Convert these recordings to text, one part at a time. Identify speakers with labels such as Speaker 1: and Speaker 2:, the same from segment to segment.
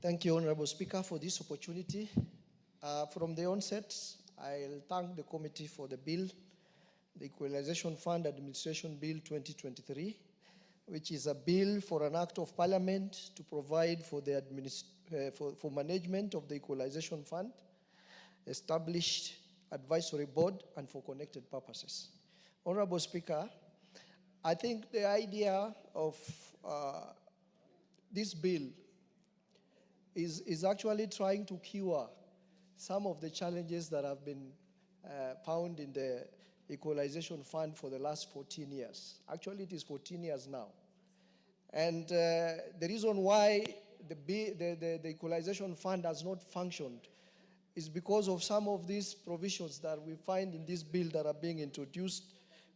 Speaker 1: Thank you, Honorable Speaker, for this opportunity. From the onset, I'll thank the committee for the bill, the Equalization Fund Administration Bill 2023, which is a bill for an act of Parliament to provide for the for management of the Equalization Fund, established advisory board, and for connected purposes. Honorable Speaker, I think the idea of this bill is actually trying to cure some of the challenges that have been found in the Equalization Fund for the last 14 years. Actually, it is 14 years now. And the reason why the Equalization Fund has not functioned is because of some of these provisions that we find in this bill that are being introduced,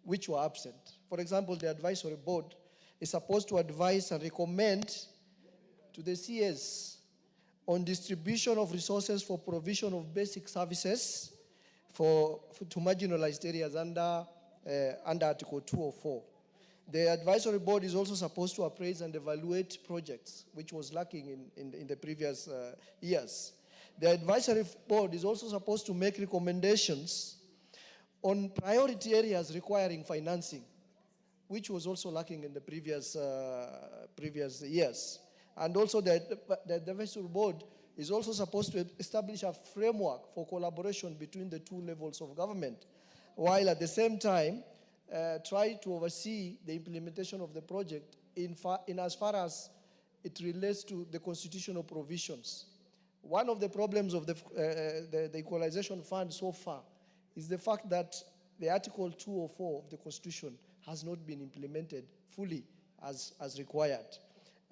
Speaker 1: which were absent. For example, the advisory board is supposed to advise and recommend to the CS on distribution of resources for provision of basic services to marginalized areas under Article 204. The advisory board is also supposed to appraise and evaluate projects, which was lacking in the previous years. The advisory board is also supposed to make recommendations on priority areas requiring financing, which was also lacking in the previous years. And also the advisory board is also supposed to establish a framework for collaboration between the two levels of government, while at the same time try to oversee the implementation of the project in as far as it relates to the constitutional provisions. One of the problems of the Equalization Fund so far is the fact that the Article 204 of the Constitution has not been implemented fully as required.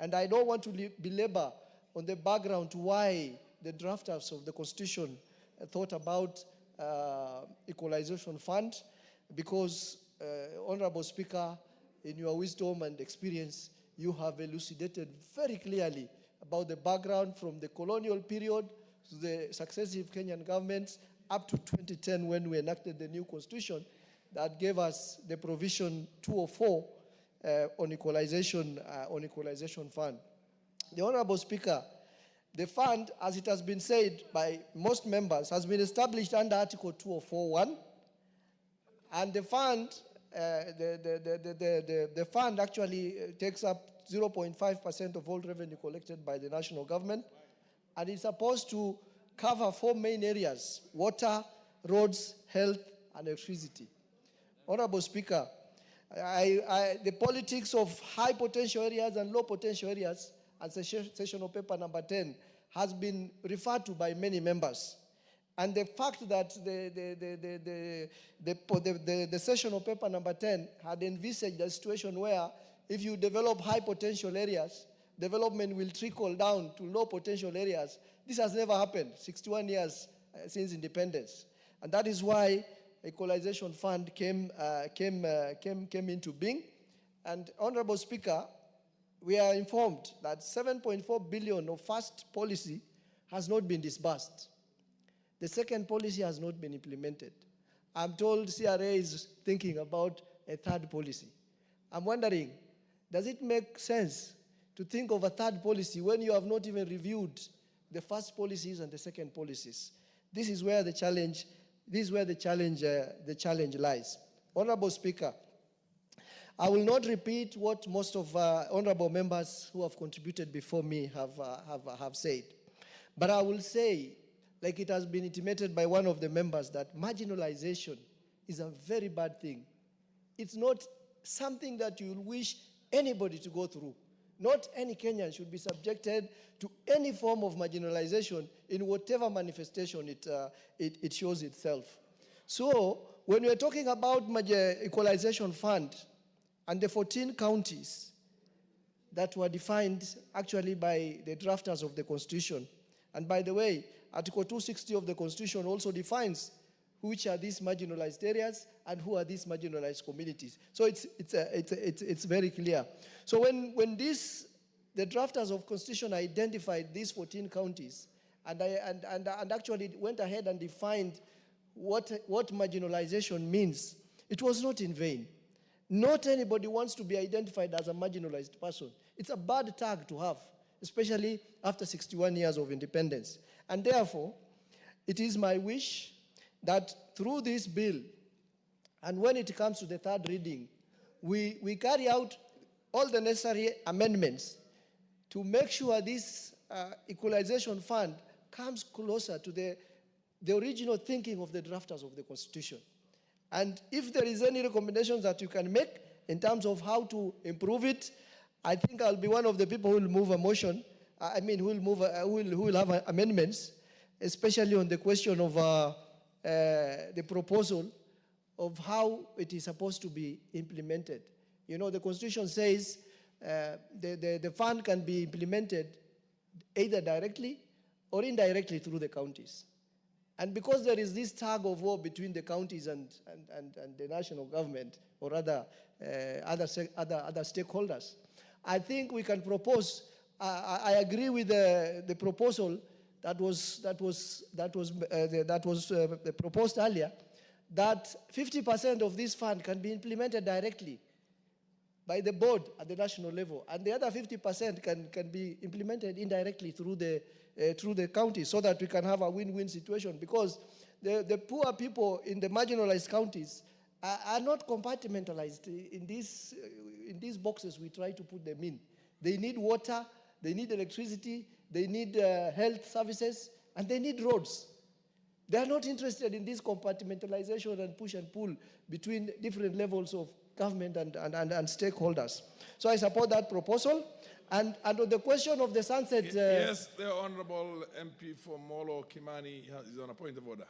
Speaker 1: And I don't want to belabor on the background to why the drafters of the Constitution thought about Equalization Fund, because, Honorable Speaker, in your wisdom and experience, you have elucidated very clearly about the background from the colonial period to the successive Kenyan governments up to 2010 when we enacted the new Constitution that gave us the provision 204 on Equalization Fund. The Honorable Speaker, the fund, as it has been said by most members, has been established under Article 204(1), and the fund, the fund actually takes up 0.5% of all revenue collected by the national government, and it's supposed to cover 4 main areas: water, roads, health, and electricity. Honorable Speaker, the politics of high potential areas and low potential areas, and sessional paper number 10, has been referred to by many members. And the fact that the sessional paper number 10 had envisaged a situation where if you develop high potential areas, development will trickle down to low potential areas. This has never happened 61 years since independence. And that is why Equalization Fund came into being. And Honorable Speaker, we are informed that 7.4 billion of first policy has not been disbursed. The second policy has not been implemented. I'm told CRA is thinking about a third policy. I'm wondering, does it make sense to think of a third policy when you have not even reviewed the first policies and the second policies? This is where the challenge lies. Honorable Speaker, I will not repeat what most of honorable members who have contributed before me have said. But I will say, like it has been intimated by one of the members, that marginalization is a very bad thing. It's not something that you wish anybody to go through. Not any Kenyan should be subjected to any form of marginalization in whatever manifestation it shows itself. So when we're talking about Equalization Fund and the 14 counties that were defined actually by the drafters of the Constitution, and by the way, Article 260 of the Constitution also defines which are these marginalized areas and who are these marginalized communities. So it's very clear. So when the drafters of Constitution identified these 14 counties and actually went ahead and defined what marginalization means, it was not in vain. Not anybody wants to be identified as a marginalized person. It's a bad tag to have, especially after 61 years of independence. And therefore, it is my wish that through this bill, and when it comes to the third reading, we carry out all the necessary amendments to make sure this equalization fund comes closer to the original thinking of the drafters of the Constitution. And if there is any recommendations that you can make in terms of how to improve it, I think I'll be one of the people who will move a motion, who will have amendments, especially on the question of the proposal of how it is supposed to be implemented. You know, the Constitution says the fund can be implemented either directly or indirectly through the counties. And because there is this tug of war between the counties and the national government or other stakeholders, I think we can propose. I agree with the proposal that was proposed earlier, that 50% of this fund can be implemented directly by the board at the national level, and the other 50% can be implemented indirectly through the county, so that we can have a win-win situation. Because the poor people in the marginalized counties are not compartmentalized in these boxes we try to put them in. They need water, they need electricity, they need health services, and they need roads. They are not interested in this compartmentalization and push and pull between different levels of government and stakeholders. So I support that proposal. And on the question of the sunset...
Speaker 2: yes, the Honorable MP for Molo Kimani is on a point of order.